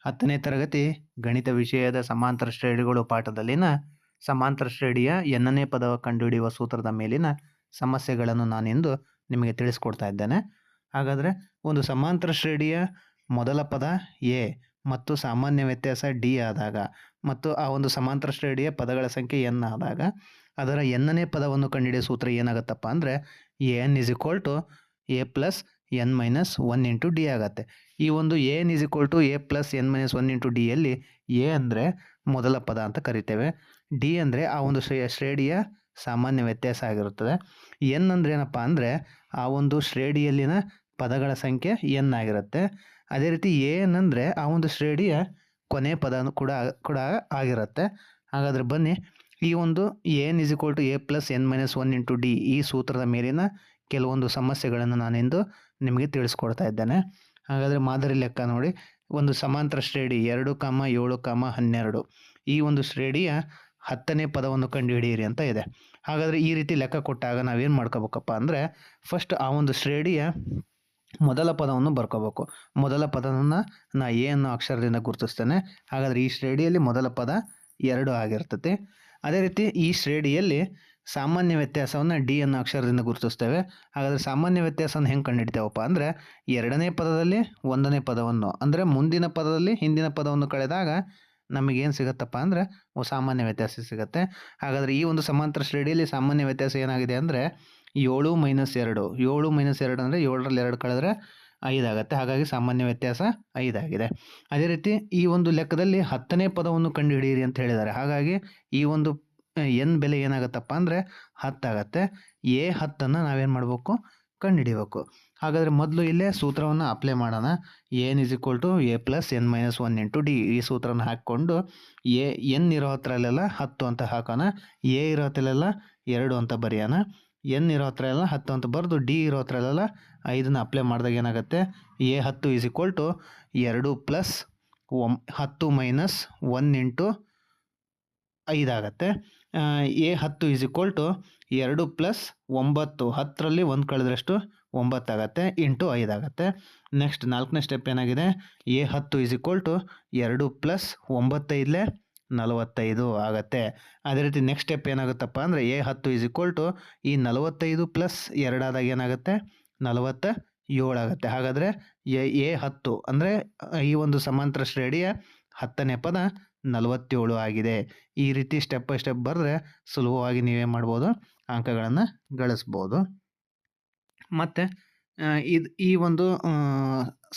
10ನೇ ತರಗತಿ ಗಣಿತ ವಿಷಯದ ಸಮಾಂತರ ಶ್ರೇಣಿಗಳು ಪಾಠದಲ್ಲಿನ ಸಮಾಂತರ ಶ್ರೇಣಿಯ ಎನ್ನನೇ ಪದ ಕಂಡುಹಿಡಿಯುವ ಸೂತ್ರದ ಮೇಲಿನ ಸಮಸ್ಯೆಗಳನ್ನು ನಾನಿಂದು ನಿಮಗೆ ತಿಳಿಸ್ಕೊಡ್ತಾ ಇದ್ದೇನೆ. ಹಾಗಾದರೆ ಒಂದು ಸಮಾಂತರ ಶ್ರೇಣಿಯ ಮೊದಲ ಪದ ಎ ಮತ್ತು ಸಾಮಾನ್ಯ ವ್ಯತ್ಯಾಸ ಡಿ ಆದಾಗ ಮತ್ತು ಆ ಒಂದು ಸಮಾಂತರ ಶ್ರೇಣಿಯ ಪದಗಳ ಸಂಖ್ಯೆ ಎನ್ ಆದಾಗ ಅದರ ಎನ್ನನೇ ಪದವನ್ನು ಕಂಡುಹಿಡಿಯೋ ಸೂತ್ರ ಏನಾಗುತ್ತಪ್ಪ ಅಂದರೆ N is equal to A plus N minus one into D ಆಗುತ್ತೆ. ಈ ಒಂದು N is equal to A plus N minus one into ಡಿಯಲ್ಲಿ ಎ ಅಂದರೆ ಮೊದಲ ಪದ ಅಂತ ಕರಿತೇವೆ, ಡಿ ಅಂದರೆ ಆ ಒಂದು ಶ್ರೇಣಿಯ ಸಾಮಾನ್ಯ ವ್ಯತ್ಯಾಸ ಆಗಿರುತ್ತದೆ, ಎನ್ ಅಂದರೆ ಏನಪ್ಪ ಅಂದರೆ ಆ ಒಂದು ಶ್ರೇಣಿಯಲ್ಲಿನ ಪದಗಳ ಸಂಖ್ಯೆ ಎನ್ ಆಗಿರುತ್ತೆ. ಅದೇ ರೀತಿ ಎನ್ ಅಂದರೆ ಆ ಒಂದು ಶ್ರೇಣಿಯ ಕೊನೆ ಪದ ಕೂಡ ಆಗಿರುತ್ತೆ. ಹಾಗಾದರೆ ಬನ್ನಿ ಈ ಒಂದು N is equal to A plus N minus one into d ಈ ಸೂತ್ರದ ಮೇಲಿನ ಕೆಲವೊಂದು ಸಮಸ್ಯೆಗಳನ್ನು ನಾನಿಂದು ನಿಮಗೆ ತಿಳಿಸ್ಕೊಡ್ತಾ ಇದ್ದೇನೆ. ಹಾಗಾದರೆ ಮಾದರಿ ಲೆಕ್ಕ ನೋಡಿ. ಒಂದು ಸಮಾಂತರ ಶ್ರೇಣಿ 2, 7, 12 ಈ ಒಂದು ಶ್ರೇಣಿಯ 10ನೇ ಪದವನ್ನು ಕಂಡುಹಿಡಿಯಿರಿ ಅಂತ ಇದೆ. ಹಾಗಾದರೆ ಈ ರೀತಿ ಲೆಕ್ಕ ಕೊಟ್ಟಾಗ ನಾವೇನು ಮಾಡ್ಕೋಬೇಕಪ್ಪ ಅಂದರೆ ಫಸ್ಟ್ ಆ ಒಂದು ಶ್ರೇಣಿಯ ಮೊದಲ ಪದವನ್ನು ಬರ್ಕೋಬೇಕು. ಮೊದಲ ಪದವನ್ನು ನಾ ಎ ಅನ್ನೋ ಅಕ್ಷರದಿಂದ ಗುರುತಿಸ್ತೇನೆ. ಹಾಗಾದರೆ ಈ ಶ್ರೇಣಿಯಲ್ಲಿ ಮೊದಲ ಪದ 2 ಆಗಿರ್ತದೆ. ಅದೇ ರೀತಿ ಈ ಶ್ರೇಣಿಯಲ್ಲಿ ಸಾಮಾನ್ಯ ವ್ಯತ್ಯಾಸವನ್ನು ಡಿ ಅನ್ನೋ ಅಕ್ಷರದಿಂದ ಗುರುತಿಸ್ತೇವೆ. ಹಾಗಾದರೆ ಸಾಮಾನ್ಯ ವ್ಯತ್ಯಾಸವನ್ನು ಹೆಂಗೆ ಕಂಡುಹಿಡಿತೇವಪ್ಪ ಅಂದರೆ ಎರಡನೇ ಪದದಲ್ಲಿ ಒಂದನೇ ಪದವನ್ನು ಅಂದರೆ ಮುಂದಿನ ಪದದಲ್ಲಿ ಹಿಂದಿನ ಪದವನ್ನು ಕಳೆದಾಗ ನಮಗೇನು ಸಿಗುತ್ತಪ್ಪ ಅಂದರೆ ಸಾಮಾನ್ಯ ವ್ಯತ್ಯಾಸ ಸಿಗುತ್ತೆ. ಹಾಗಾದರೆ ಈ ಒಂದು ಸಮಾಂತರ ಶ್ರೇಣಿಯಲ್ಲಿ ಸಾಮಾನ್ಯ ವ್ಯತ್ಯಾಸ ಏನಾಗಿದೆ ಅಂದರೆ 7 ಮೈನಸ್ 2 ಅಂದರೆ 7ರಲ್ಲಿ 2 ಕಳೆದ್ರೆ 5 ಆಗುತ್ತೆ. ಹಾಗಾಗಿ ಸಾಮಾನ್ಯ ವ್ಯತ್ಯಾಸ 5 ಆಗಿದೆ. ಅದೇ ರೀತಿ ಈ ಒಂದು ಲೆಕ್ಕದಲ್ಲಿ 10ನೇ ಪದವನ್ನು ಕಂಡುಹಿಡಿಯಿರಿ ಅಂತ ಹೇಳಿದ್ದಾರೆ. ಹಾಗಾಗಿ ಈ ಒಂದು ಎನ್ ಬೆಲೆ ಏನಾಗುತ್ತಪ್ಪ ಅಂದರೆ 10 ಆಗುತ್ತೆ. ಎ 10ಅನ್ನು ನಾವೇನು ಮಾಡಬೇಕು, ಕಂಡುಹಿಡಿಬೇಕು. ಹಾಗಾದರೆ ಮೊದಲು ಇಲ್ಲೇ ಸೂತ್ರವನ್ನು ಅಪ್ಲೈ ಮಾಡೋಣ. N is equal to A plus N minus one into d ಈ ಸೂತ್ರನ ಹಾಕ್ಕೊಂಡು ಎನ್ ಇರೋ ಹತ್ರಲ್ಲೆಲ್ಲ 10 ಅಂತ ಹಾಕೋಣ, ಎ ಇರೋ ಹತ್ರಲ್ಲೆಲ್ಲ 2 ಅಂತ ಬರೆಯೋಣ, ಎನ್ ಇರೋ ಹತ್ರ ಎಲ್ಲ 10 ಅಂತ ಬರೆದು ಡಿ ಇರೋ ಹತ್ರಲ್ಲೆಲ್ಲ 5ನ ಅಪ್ಲೈ ಮಾಡಿದಾಗ ಏನಾಗುತ್ತೆ, a 10 is equal to 2 plus 10 minus 1 into 5 ಆಗುತ್ತೆ. A 10 is equal to 2 plus 9 10ರಲ್ಲಿ 1 ಕಳೆದ್ರಷ್ಟು 9 ಆಗುತ್ತೆ ಇಂಟು 5 ಆಗುತ್ತೆ. ನೆಕ್ಸ್ಟ್ 4ನೇ ಸ್ಟೆಪ್ ಏನಾಗಿದೆ, a 10 is equal to 2 plus 9 45 ಆಗುತ್ತೆ. ಅದೇ ರೀತಿ ನೆಕ್ಸ್ಟ್ ಸ್ಟೆಪ್ ಏನಾಗುತ್ತಪ್ಪ ಅಂದರೆ ಎ 10 ಇಸ್ ಈಕ್ವಲ್ ಟು ಈ 45 ಪ್ಲಸ್ 2 ಆದಾಗ ಏನಾಗುತ್ತೆ 47 ಆಗುತ್ತೆ. ಹಾಗಾದರೆ ಎ 10 ಅಂದರೆ ಈ ಒಂದು ಸಮಾಂತರ ಶ್ರೇಣಿಯ 10ನೇ ಪದ 47 ಆಗಿದೆ. ಈ ರೀತಿ ಸ್ಟೆಪ್ ಬೈ ಸ್ಟೆಪ್ ಬರೆದ್ರೆ ಸುಲಭವಾಗಿ ನೀವೇ ಮಾಡ್ಬೋದು, ಅಂಕಗಳನ್ನು ಗಳಿಸ್ಬೋದು. ಮತ್ತು ಈ ಒಂದು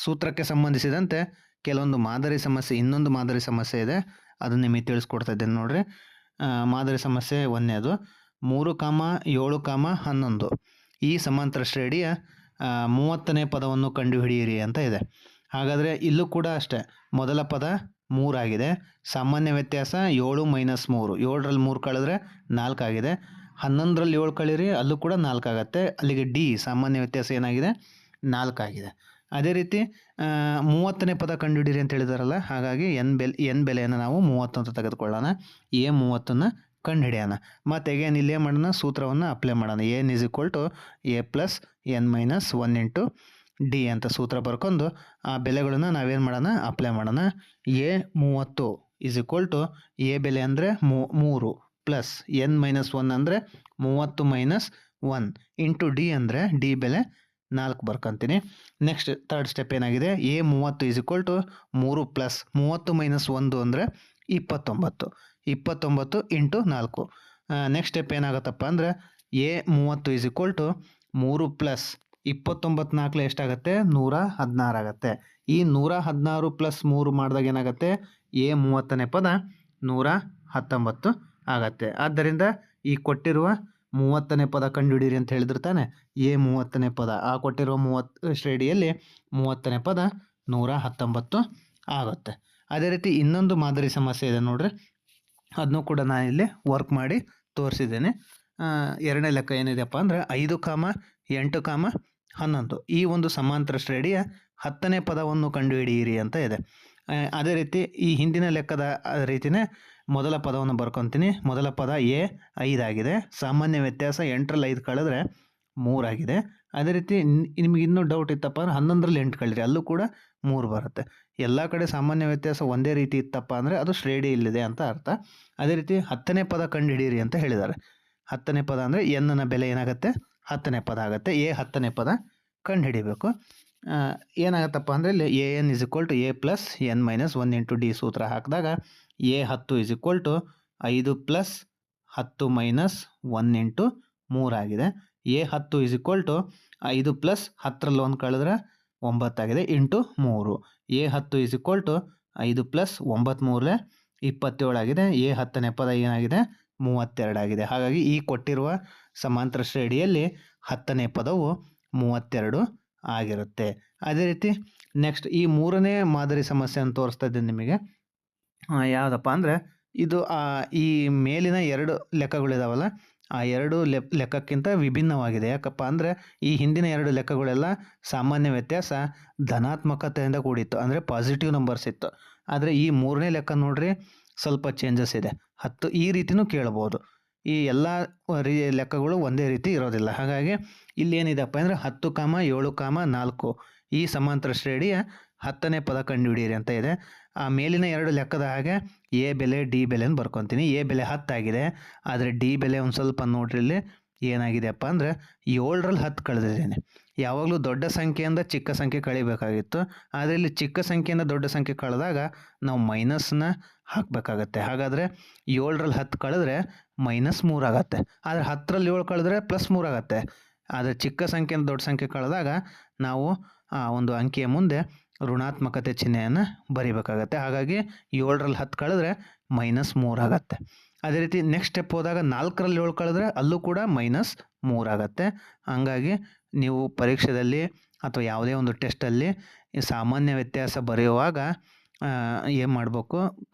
ಸೂತ್ರಕ್ಕೆ ಸಂಬಂಧಿಸಿದಂತೆ ಕೆಲವೊಂದು ಮಾದರಿ ಸಮಸ್ಯೆ, ಇನ್ನೊಂದು ಮಾದರಿ ಸಮಸ್ಯೆ ಇದೆ, ಅದನ್ನು ನಿಮಗೆ ತಿಳಿಸ್ಕೊಡ್ತಾ ಇದ್ದೇನೆ ನೋಡ್ರಿ. ಮಾದರಿ ಸಮಸ್ಯೆ 1ನೇದು 3, 7, 11 ಈ ಸಮಾಂತರ ಶ್ರೇಣಿಯ 30ನೇ ಪದವನ್ನು ಕಂಡುಹಿಡಿಯಿರಿ ಅಂತ ಇದೆ. ಹಾಗಾದರೆ ಇಲ್ಲೂ ಕೂಡ ಅಷ್ಟೇ, ಮೊದಲ ಪದ 3 ಆಗಿದೆ, ಸಾಮಾನ್ಯ ವ್ಯತ್ಯಾಸ 7 ಮೈನಸ್ 3, 7ರಲ್ಲಿ 3 ಕಳೆದ್ರೆ 4 ಆಗಿದೆ, 11ರಲ್ಲಿ 7 ಕಳೀರಿ ಅಲ್ಲೂ ಕೂಡ 4 ಆಗುತ್ತೆ. ಅಲ್ಲಿಗೆ ಡಿ ಸಾಮಾನ್ಯ ವ್ಯತ್ಯಾಸ ಏನಾಗಿದೆ 4 ಆಗಿದೆ. ಅದೇ ರೀತಿ 30ನೇ ಪದ ಕಂಡುಹಿಡಿಯಿರಿ ಅಂತ ಹೇಳಿದಾರಲ್ಲ, ಹಾಗಾಗಿ ಎನ್ ಬೆಲೆಯನ್ನು ನಾವು 30 ಅಂತ ತೆಗೆದುಕೊಳ್ಳೋಣ, ಎ 30ನ್ನು ಕಂಡುಹಿಡಿಯೋಣ. ಮತ್ತು ಅಗೇನ್ ಇಲ್ಲೇ ಮಾಡೋಣ, ಸೂತ್ರವನ್ನು ಅಪ್ಲೈ ಮಾಡೋಣ. N is equal to A plus N minus one into d ಅಂತ ಸೂತ್ರ ಬರ್ಕೊಂಡು ಆ ಬೆಲೆಗಳನ್ನು ನಾವೇನು ಮಾಡೋಣ, ಅಪ್ಲೈ ಮಾಡೋಣ. A 30 is equal to a ಬೆಲೆ ಅಂದರೆ 3 ಪ್ಲಸ್ ಎನ್ ಮೈನಸ್ 1 ಅಂದರೆ 30 ಮೈನಸ್ 1 ಇಂಟು ಡಿ ಅಂದರೆ ಡಿ ಬೆಲೆ 4 ಬರ್ಕೊತೀನಿ. ನೆಕ್ಸ್ಟ್ ಥರ್ಡ್ ಸ್ಟೆಪ್ ಏನಾಗಿದೆ, a 30 is equal to 3 plus 30 minus 1 ಅಂದರೆ 29 ಇಂಟು 4. ನೆಕ್ಸ್ಟ್ ಸ್ಟೆಪ್ ಏನಾಗುತ್ತಪ್ಪ ಅಂದರೆ A 30 is equal to 3 plus 29 4 ಎಷ್ಟಾಗುತ್ತೆ 116 ಆಗುತ್ತೆ. ಈ 116 ಪ್ಲಸ್ 3 ಮಾಡಿದಾಗ ಏನಾಗುತ್ತೆ, ಎ 30ನೇ ಪದ 119 ಆಗುತ್ತೆ. ಆದ್ದರಿಂದ ಈ ಕೊಟ್ಟಿರುವ 30ನೇ ಪದ ಕಂಡುಹಿಡಿಯಿರಿ ಅಂತ ಹೇಳಿದ್ರೆ ತಾನೆ, ಎ 30ನೇ ಪದ ಆ ಕೊಟ್ಟಿರುವ 30 ಶ್ರೇಣಿಯಲ್ಲಿ 30ನೇ ಪದ 119 ಆಗುತ್ತೆ. ಅದೇ ರೀತಿ ಇನ್ನೊಂದು ಮಾದರಿ ಸಮಸ್ಯೆ ಇದೆ ನೋಡ್ರಿ, ಅದನ್ನು ಕೂಡ ನಾನಿಲ್ಲಿ ವರ್ಕ್ ಮಾಡಿ ತೋರಿಸಿದ್ದೇನೆ. 2ನೇ ಲೆಕ್ಕ ಏನಿದೆಯಪ್ಪ ಅಂದರೆ 5, 8, 11 ಈ ಒಂದು ಸಮಾಂತರ ಶ್ರೇಣಿಯ 10ನೇ ಪದವನ್ನು ಕಂಡುಹಿಡಿಯಿರಿ ಅಂತ ಇದೆ. ಅದೇ ರೀತಿ ಈ ಹಿಂದಿನ ಲೆಕ್ಕದ ರೀತಿಯೇ ಮೊದಲ ಪದವನ್ನು ಬರ್ಕೊತೀನಿ. ಮೊದಲ ಪದ ಎ 5 ಆಗಿದೆ, ಸಾಮಾನ್ಯ ವ್ಯತ್ಯಾಸ 8ರಲ್ಲಿ 5 ಕಳೆದ್ರೆ 3 ಆಗಿದೆ. ಅದೇ ರೀತಿ ನಿಮಗೆ ಇನ್ನೂ ಡೌಟ್ ಇತ್ತಪ್ಪ ಅಂದ್ರೆ 11ರಲ್ಲಿ 8 ಕಳೀರಿ, ಅಲ್ಲೂ ಕೂಡ 3 ಬರುತ್ತೆ. ಎಲ್ಲ ಕಡೆ ಸಾಮಾನ್ಯ ವ್ಯತ್ಯಾಸ ಒಂದೇ ರೀತಿ ಇತ್ತಪ್ಪ ಅಂದರೆ ಅದು ಶ್ರೇಣಿ ಇಲ್ಲಿದೆ ಅಂತ ಅರ್ಥ. ಅದೇ ರೀತಿ 10ನೇ ಪದ ಕಂಡುಹಿಡಿಯಿರಿ ಅಂತ ಹೇಳಿದ್ದಾರೆ. 10ನೇ ಪದ ಅಂದರೆ ಎನ್ನ ಬೆಲೆ ಏನಾಗುತ್ತೆ, 10ನೇ ಪದ ಆಗುತ್ತೆ. 10ನೇ ಪದ ಕಂಡುಹಿಡಿಬೇಕು. ಏನಾಗುತ್ತಪ್ಪ ಅಂದರೆ ಇಲ್ಲಿ N is equal to A plus N minus 1 into D ಸೂತ್ರ ಹಾಕಿದಾಗ A10 is equal to 5 plus 10 minus 1 into 3 ಆಗಿದೆ. A10 is equal to 5 plus 10ರಲ್ಲಿ 1 ಕಳೆದ್ರೆ 9 ಆಗಿದೆ into 3. A10 is equal to 5 plus 9 3 27 ಆಗಿದೆ. A10ನೇ ಪದ ಏನಾಗಿದೆ, 32 ಆಗಿದೆ. ಹಾಗಾಗಿ ಈ ಕೊಟ್ಟಿರುವ ಸಮಾಂತರ ಶ್ರೇಣಿಯಲ್ಲಿ 10ನೇ ಪದವು 32 ಆಗಿರುತ್ತೆ. ಅದೇ ರೀತಿ ನೆಕ್ಸ್ಟ್ ಈ 3ನೇ ಮಾದರಿ ಸಮಸ್ಯೆಯನ್ನು ತೋರಿಸ್ತಾ ಇದ್ದೀನಿ ನಿಮಗೆ. ಯಾವುದಪ್ಪ ಅಂದರೆ ಇದು ಈ ಮೇಲಿನ 2 ಲೆಕ್ಕಗಳಿದಾವಲ್ಲ, ಆ 2 ಲೆಕ್ಕಕ್ಕಿಂತ ವಿಭಿನ್ನವಾಗಿದೆ. ಯಾಕಪ್ಪ ಅಂದರೆ ಈ ಹಿಂದಿನ 2 ಲೆಕ್ಕಗಳೆಲ್ಲ ಸಾಮಾನ್ಯ ವ್ಯತ್ಯಾಸ ಧನಾತ್ಮಕತೆಯಿಂದ ಕೂಡಿತ್ತು, ಅಂದರೆ ಪಾಸಿಟಿವ್ ನಂಬರ್ಸ್ ಇತ್ತು. ಆದರೆ ಈ 3ನೇ ಲೆಕ್ಕ ನೋಡ್ರಿ ಸ್ವಲ್ಪ ಚೇಂಜಸ್ ಇದೆ. 10 ಈ ರೀತಿಯೂ ಕೇಳ್ಬೋದು. ಈ ಎಲ್ಲ ಲೆಕ್ಕಗಳು ಒಂದೇ ರೀತಿ ಇರೋದಿಲ್ಲ. ಹಾಗಾಗಿ ಇಲ್ಲೇನಿದೆಪ್ಪ ಅಂದರೆ 10, 7, 4 ಈ ಸಮಾಂತರ ಶ್ರೇಣಿಯ 10ನೇ ಪದ ಕಂಡುಹಿಡಿಯಿರಿ ಅಂತ ಇದೆ. ಆ ಮೇಲಿನ 2 ಲೆಕ್ಕದ ಹಾಗೆ ಎ ಬೆಲೆ ಡಿ ಬೆಲೆನ ಬರ್ಕೊತೀನಿ. ಎ ಬೆಲೆ 10 ಆಗಿದೆ, ಆದರೆ ಡಿ ಬೆಲೆ ಒಂದು ಸ್ವಲ್ಪ ನೋಡ್ರಿ ಇಲ್ಲಿ ಏನಾಗಿದೆಯಪ್ಪ ಅಂದರೆ 7ರಲ್ಲಿ 10 ಕಳೆದಿದ್ದೇನೆ. ಯಾವಾಗಲೂ ದೊಡ್ಡ ಸಂಖ್ಯೆಯಿಂದ ಚಿಕ್ಕ ಸಂಖ್ಯೆ ಕಳಿಬೇಕಾಗಿತ್ತು, ಆದರೆ ಇಲ್ಲಿ ಚಿಕ್ಕ ಸಂಖ್ಯೆಯಿಂದ ದೊಡ್ಡ ಸಂಖ್ಯೆ ಕಳೆದಾಗ ನಾವು ಮೈನಸ್ನ ಹಾಕಬೇಕಾಗತ್ತೆ. ಹಾಗಾದರೆ 7ರಲ್ಲಿ 10 ಕಳೆದ್ರೆ -3 ಆಗುತ್ತೆ, ಆದರೆ 10ರಲ್ಲಿ 7 ಕಳೆದ್ರೆ +3 ಆಗುತ್ತೆ. ಆದರೆ ಚಿಕ್ಕ ಸಂಖ್ಯೆಯಿಂದ ದೊಡ್ಡ ಸಂಖ್ಯೆ ಕಳೆದಾಗ ನಾವು ಒಂದು ಅಂಕಿಯ ಮುಂದೆ ಋಣಾತ್ಮಕತೆ ಚಿಹ್ನೆಯನ್ನು ಬರಿಬೇಕಾಗತ್ತೆ. ಹಾಗಾಗಿ 7ರಲ್ಲಿ 10 ಕಳೆದ್ರೆ -3 ಆಗುತ್ತೆ. ಅದೇ ರೀತಿ ನೆಕ್ಸ್ಟ್ ಸ್ಟೆಪ್ ಹೋದಾಗ 4ರಲ್ಲಿ 7 ಕಳೆದ್ರೆ ಅಲ್ಲೂ ಕೂಡ -3 ಆಗುತ್ತೆ. ಹಂಗಾಗಿ ನೀವು ಪರೀಕ್ಷೆಯಲ್ಲಿ ಅಥವಾ ಯಾವುದೇ ಒಂದು ಟೆಸ್ಟಲ್ಲಿ ಈ ಸಾಮಾನ್ಯ ವ್ಯತ್ಯಾಸ ಬರೆಯುವಾಗ ಏನು ಮಾಡಬೇಕು,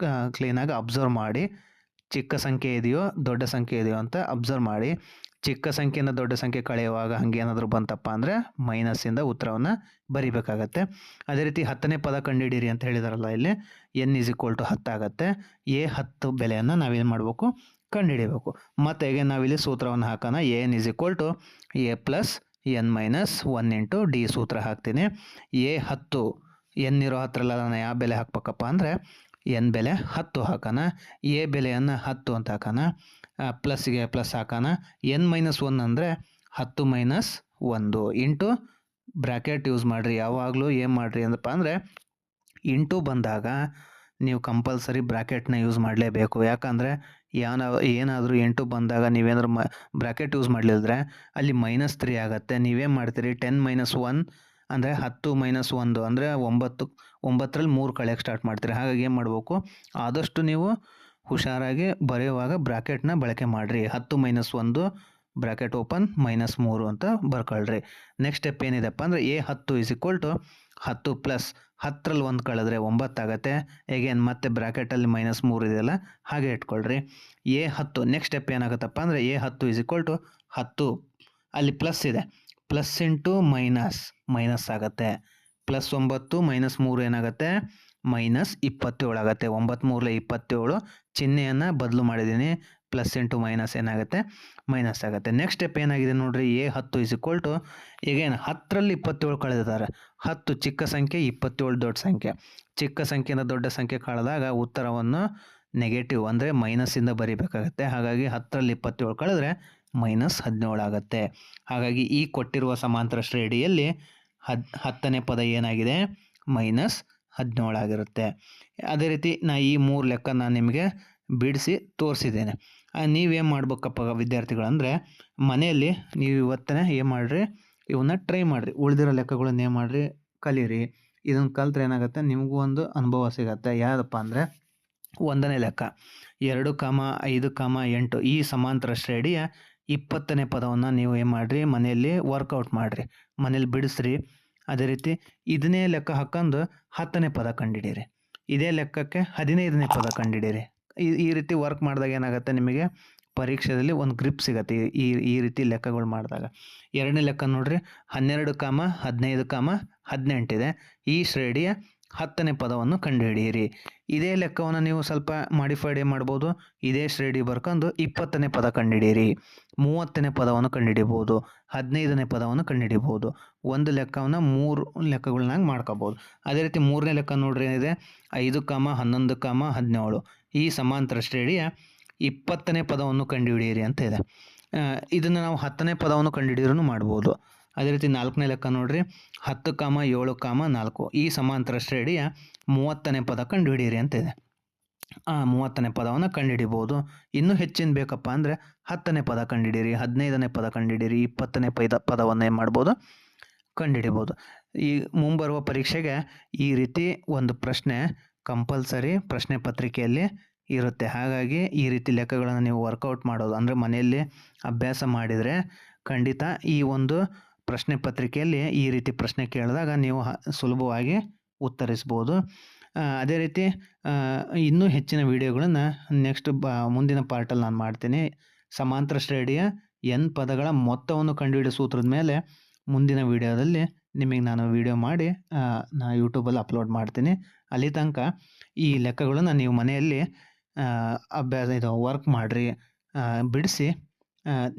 ಕ್ಲೀನಾಗಿ ಅಬ್ಸರ್ವ್ ಮಾಡಿ, ಚಿಕ್ಕ ಸಂಖ್ಯೆ ಇದೆಯೋ ದೊಡ್ಡ ಸಂಖ್ಯೆ ಇದೆಯೋ ಅಂತ ಅಬ್ಸರ್ವ್ ಮಾಡಿ. ಚಿಕ್ಕ ಸಂಖ್ಯೆಯಿಂದ ದೊಡ್ಡ ಸಂಖ್ಯೆ ಕಳೆಯುವಾಗ ಹಾಗೇನಾದರೂ ಬಂತಪ್ಪ ಅಂದರೆ ಮೈನಸ್ಸಿಂದ ಉತ್ತರವನ್ನು ಬರಿಬೇಕಾಗತ್ತೆ. ಅದೇ ರೀತಿ 10ನೇ ಪದ ಕಂಡುಹಿಡಿಯಿರಿ ಅಂತ ಹೇಳಿದಾರಲ್ಲ, ಇಲ್ಲಿ ಎನ್ ಇಸ್ ಈಕ್ವಲ್ ಟು 10 ಆಗುತ್ತೆ. A10 ಬೆಲೆಯನ್ನು ನಾವೇನು ಮಾಡಬೇಕು, ಕಂಡುಹಿಡಿಯಬೇಕು. ಮತ್ತು ಹೇಗೆ ನಾವಿಲ್ಲಿ ಸೂತ್ರವನ್ನು ಹಾಕೋಣ. N is equal to A plus N minus 1 into D ಸೂತ್ರ ಹಾಕ್ತೀನಿ. A10 ಎನ್ ಇರೋ ಹತ್ರಲ್ಲ ನಾನು ಯಾವ ಬೆಲೆ ಹಾಕ್ಬೇಕಪ್ಪ ಅಂದರೆ ಎನ್ ಬೆಲೆ 10 ಹಾಕೋಣ. ಎ ಬೆಲೆಯನ್ನು 10 ಅಂತ ಹಾಕೋಣ. ಪ್ಲಸ್ಗೆ ಪ್ಲಸ್ ಹಾಕೋಣ. n-1 ಅಂದರೆ 10 - 1 ಇಂಟು ಬ್ರ್ಯಾಕೆಟ್ ಯೂಸ್ ಮಾಡಿರಿ. ಯಾವಾಗಲೂ ಏನು ಮಾಡಿರಿ ಅಂದಪ್ಪ ಅಂದರೆ ಇಂಟು ಬಂದಾಗ ನೀವು ಕಂಪಲ್ಸರಿ ಬ್ರ್ಯಾಕೆಟ್ನ ಯೂಸ್ ಮಾಡಲೇಬೇಕು. ಯಾಕಂದರೆ ಏನಾದರೂ ಇಂಟು ಬಂದಾಗ ನೀವೇನಾದ್ರು ಬ್ರ್ಯಾಕೆಟ್ ಯೂಸ್ ಮಾಡಲಿಲ್ಲದ್ರೆ ಅಲ್ಲಿ -3 ಆಗುತ್ತೆ. ನೀವೇನು ಮಾಡ್ತೀರಿ, 10 - 1 ಅಂದರೆ 10 - 1 ಅಂದರೆ 9ರಲ್ಲಿ 3 ಕಳೆಯೋಕ್ಕೆ ಸ್ಟಾರ್ಟ್ ಮಾಡ್ತೀರಿ. ಹಾಗಾಗಿ ಏನು ಮಾಡಬೇಕು, ಆದಷ್ಟು ನೀವು ಹುಷಾರಾಗಿ ಬರೆಯುವಾಗ ಬ್ರ್ಯಾಕೆಟ್ನ ಬಳಕೆ ಮಾಡಿರಿ. 10 - 1 ಬ್ರ್ಯಾಕೆಟ್ ಓಪನ್ -3 ಅಂತ ಬರ್ಕೊಳ್ರಿ. ನೆಕ್ಸ್ಟ್ ಸ್ಟೆಪ್ ಏನಿದೆಪ್ಪ ಅಂದರೆ A10 is equal to 10 plus 10ರಲ್ಲಿ 1 ಕಳೆದ್ರೆ 9 ಆಗುತ್ತೆ. ಹೇಗೇನು ಮತ್ತೆ ಬ್ರ್ಯಾಕೆಟಲ್ಲಿ -3 ಇದೆಯಲ್ಲ ಹಾಗೆ ಇಟ್ಕೊಳ್ರಿ. A10 ನೆಕ್ಸ್ಟ್ ಸ್ಟೆಪ್ ಏನಾಗುತ್ತಪ್ಪ ಅಂದರೆ A10 ಇಸ್ ಈಕ್ವಲ್ ಟು 10 ಅಲ್ಲಿ ಪ್ಲಸ್ ಇದೆ, ಪ್ಲಸ್ ಇಂಟು ಮೈನಸ್ ಆಗುತ್ತೆ. +9 - 3 ಏನಾಗುತ್ತೆ, -27 ಆಗುತ್ತೆ. 9 3 27 ಚಿಹ್ನೆಯನ್ನು ಬದಲು ಮಾಡಿದ್ದೀನಿ. ಪ್ಲಸ್ ಇಂಟು ಮೈನಸ್ ಏನಾಗುತ್ತೆ, ಮೈನಸ್ ಆಗುತ್ತೆ. ನೆಕ್ಸ್ಟ್ ಸ್ಟೆಪ್ ಏನಾಗಿದೆ ನೋಡಿರಿ, A10 ಇಸ್ ಈಕ್ವಲ್ ಟು ಈಗೇನು 10ರಲ್ಲಿ 27 ಕಳೆದಿದ್ದಾರೆ. 10 ಚಿಕ್ಕ ಸಂಖ್ಯೆ, 27 ದೊಡ್ಡ ಸಂಖ್ಯೆ. ಚಿಕ್ಕ ಸಂಖ್ಯೆಯಿಂದ ದೊಡ್ಡ ಸಂಖ್ಯೆ ಕಳೆದಾಗ ಉತ್ತರವನ್ನು ನೆಗೆಟಿವ್ ಅಂದರೆ ಮೈನಸ್ಸಿಂದ ಬರಿಬೇಕಾಗತ್ತೆ. ಹಾಗಾಗಿ 10ರಲ್ಲಿ 27 ಕಳೆದ್ರೆ -17 ಆಗುತ್ತೆ. ಹಾಗಾಗಿ ಈ ಕೊಟ್ಟಿರುವ ಸಮಾಂತರ ಶ್ರೇಣಿಯಲ್ಲಿ 10ನೇ ಪದ ಏನಾಗಿದೆ, -17 ಆಗಿರುತ್ತೆ. ಅದೇ ರೀತಿ ಈ 3 ಲೆಕ್ಕ ನಾನು ನಿಮಗೆ ಬಿಡಿಸಿ ತೋರಿಸಿದ್ದೇನೆ. ನೀವೇನು ಮಾಡ್ಬೇಕಪ್ಪ ವಿದ್ಯಾರ್ಥಿಗಳಂದರೆ ಮನೆಯಲ್ಲಿ ನೀವು ಇವತ್ತನೇ ಏನು ಮಾಡಿರಿ, ಇವನ್ನ ಟ್ರೈ ಮಾಡಿರಿ. ಉಳಿದಿರೋ ಲೆಕ್ಕಗಳನ್ನ ಏನು ಮಾಡಿರಿ, ಕಲೀರಿ. ಇದನ್ನು ಕಲ್ತ್ರೆ ಏನಾಗುತ್ತೆ, ನಿಮಗೂ ಒಂದು ಅನುಭವ ಸಿಗುತ್ತೆ. ಯಾವುದಪ್ಪ ಅಂದರೆ 1ನೇ ಲೆಕ್ಕ 2, 5, 8 ಈ ಸಮಾಂತರ ಶ್ರೇಣಿಯ 20ನೇ ಪದವನ್ನು ನೀವು ಏನು ಮಾಡಿರಿ, ಮನೆಯಲ್ಲಿ ವರ್ಕೌಟ್ ಮಾಡಿರಿ, ಮನೇಲಿ ಬಿಡಿಸ್ರಿ. ಅದೇ ರೀತಿ ಇದನ್ನೇ ಲೆಕ್ಕ ಹಾಕೊಂಡು 10ನೇ ಪದ ಕಂಡುಹಿಡೀರಿ. ಇದೇ ಲೆಕ್ಕಕ್ಕೆ 15ನೇ ಪದ ಕಂಡುಹಿಡೀರಿ. ಈ ರೀತಿ ವರ್ಕ್ ಮಾಡಿದಾಗ ಏನಾಗುತ್ತೆ, ನಿಮಗೆ ಪರೀಕ್ಷೆಯಲ್ಲಿ ಒಂದು ಗ್ರಿಪ್ ಸಿಗುತ್ತೆ ಈ ರೀತಿ ಲೆಕ್ಕಗಳು ಮಾಡಿದಾಗ. 2ನೇ ಲೆಕ್ಕ ನೋಡಿರಿ, 12, 15, 18 ಇದೆ. ಈ ಶ್ರೇಣಿಯ 10ನೇ ಪದವನ್ನು ಕಂಡುಹಿಡಿಯಿರಿ. ಇದೇ ಲೆಕ್ಕವನ್ನು ನೀವು ಸ್ವಲ್ಪ ಮಾಡಿಫೈಡ್ ಮಾಡ್ಬೋದು. ಇದೇ ಶ್ರೇಣಿ ಬರ್ಕೊಂಡು 20ನೇ ಪದ ಕಂಡುಹಿಡಿಯಿರಿ. 30ನೇ ಪದವನ್ನು ಕಂಡುಹಿಡಿಬೋದು. 15ನೇ ಪದವನ್ನು ಕಂಡುಹಿಡಿಬೋದು. ಒಂದು ಲೆಕ್ಕವನ್ನು 3 ಲೆಕ್ಕಗಳನ್ನಾಗಿ ಮಾಡ್ಕೋಬೋದು. ಅದೇ ರೀತಿ 3ನೇ ಲೆಕ್ಕ ನೋಡ್ರಿ ಏನಿದೆ 5, 11, 17 ಈ ಸಮಾಂತರ ಶ್ರೇಣಿಯ 20ನೇ ಪದವನ್ನು ಕಂಡುಹಿಡಿಯಿರಿ ಅಂತ ಇದೆ. ಇದನ್ನು ನಾವು 10ನೇ ಪದವನ್ನು ಕಂಡುಹಿಡಿದ್ರೂ ಮಾಡ್ಬೋದು. ಅದೇ ರೀತಿ 4ನೇ ಲೆಕ್ಕ ನೋಡ್ರಿ 10, 7, 4 ಈ ಸಮಾಂತರ ಶ್ರೇಣಿಯ 30ನೇ ಪದ ಕಂಡುಹಿಡಿಯಿರಿ ಅಂತ ಇದೆ. 30ನೇ ಪದವನ್ನು ಕಂಡುಹಿಡಿಬೋದು. ಇನ್ನೂ ಹೆಚ್ಚಿನ ಬೇಕಪ್ಪ ಅಂದರೆ 10ನೇ ಪದ ಕಂಡುಹಿಡಿಯಿರಿ, 15ನೇ ಪದ ಕಂಡುಹಿಡಿಯಿರಿ, 20ನೇ ಪದವನ್ನು ಏನು ಮಾಡ್ಬೋದು ಕಂಡುಹಿಡಿಬೋದು. ಈ ಮುಂಬರುವ ಪರೀಕ್ಷೆಗೆ ಈ ರೀತಿ ಒಂದು ಪ್ರಶ್ನೆ ಕಂಪಲ್ಸರಿ ಪ್ರಶ್ನೆ ಪತ್ರಿಕೆಯಲ್ಲಿ ಇರುತ್ತೆ. ಹಾಗಾಗಿ ಈ ರೀತಿ ಲೆಕ್ಕಗಳನ್ನು ನೀವು ವರ್ಕೌಟ್ ಮಾಡೋದು ಅಂದರೆ ಮನೆಯಲ್ಲಿ ಅಭ್ಯಾಸ ಮಾಡಿದರೆ ಖಂಡಿತ ಈ ಒಂದು ಪ್ರಶ್ನೆ ಪತ್ರಿಕೆಯಲ್ಲಿ ಈ ರೀತಿ ಪ್ರಶ್ನೆ ಕೇಳಿದಾಗ ನೀವು ಸುಲಭವಾಗಿ ಉತ್ತರಿಸ್ಬೋದು. ಅದೇ ರೀತಿ ಇನ್ನೂ ಹೆಚ್ಚಿನ ವಿಡಿಯೋಗಳನ್ನು ನೆಕ್ಸ್ಟ್ ಮುಂದಿನ ಪಾರ್ಟಲ್ಲಿ ನಾನು ಮಾಡ್ತೀನಿ. ಸಮಾಂತರ ಶ್ರೇಣಿಯ n ಪದಗಳ ಮೊತ್ತವನ್ನು ಕಂಡುಹಿಡಿಯೋ ಸೂತ್ರದ ಮೇಲೆ ಮುಂದಿನ ವಿಡಿಯೋದಲ್ಲಿ ನಿಮಗೆ ನಾನು ವಿಡಿಯೋ ಮಾಡಿ ನಾನು ಯೂಟ್ಯೂಬಲ್ಲಿ ಅಪ್ಲೋಡ್ ಮಾಡ್ತೀನಿ. ಅಲ್ಲಿ ತನಕ ಈ ಲೆಕ್ಕಗಳನ್ನು ನೀವು ಮನೆಯಲ್ಲಿ ವರ್ಕ್ ಮಾಡಿರಿ, ಬಿಡಿಸಿ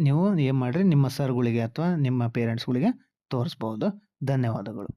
ನೀವು ಏನು ಮಾಡಿರಿ ನಿಮ್ಮ ಸರ್ಗಳಿಗೆ ಅಥವಾ ನಿಮ್ಮ ಪೇರೆಂಟ್ಸ್ಗಳಿಗೆ ತೋರಿಸ್ಬೋದು. ಧನ್ಯವಾದಗಳು.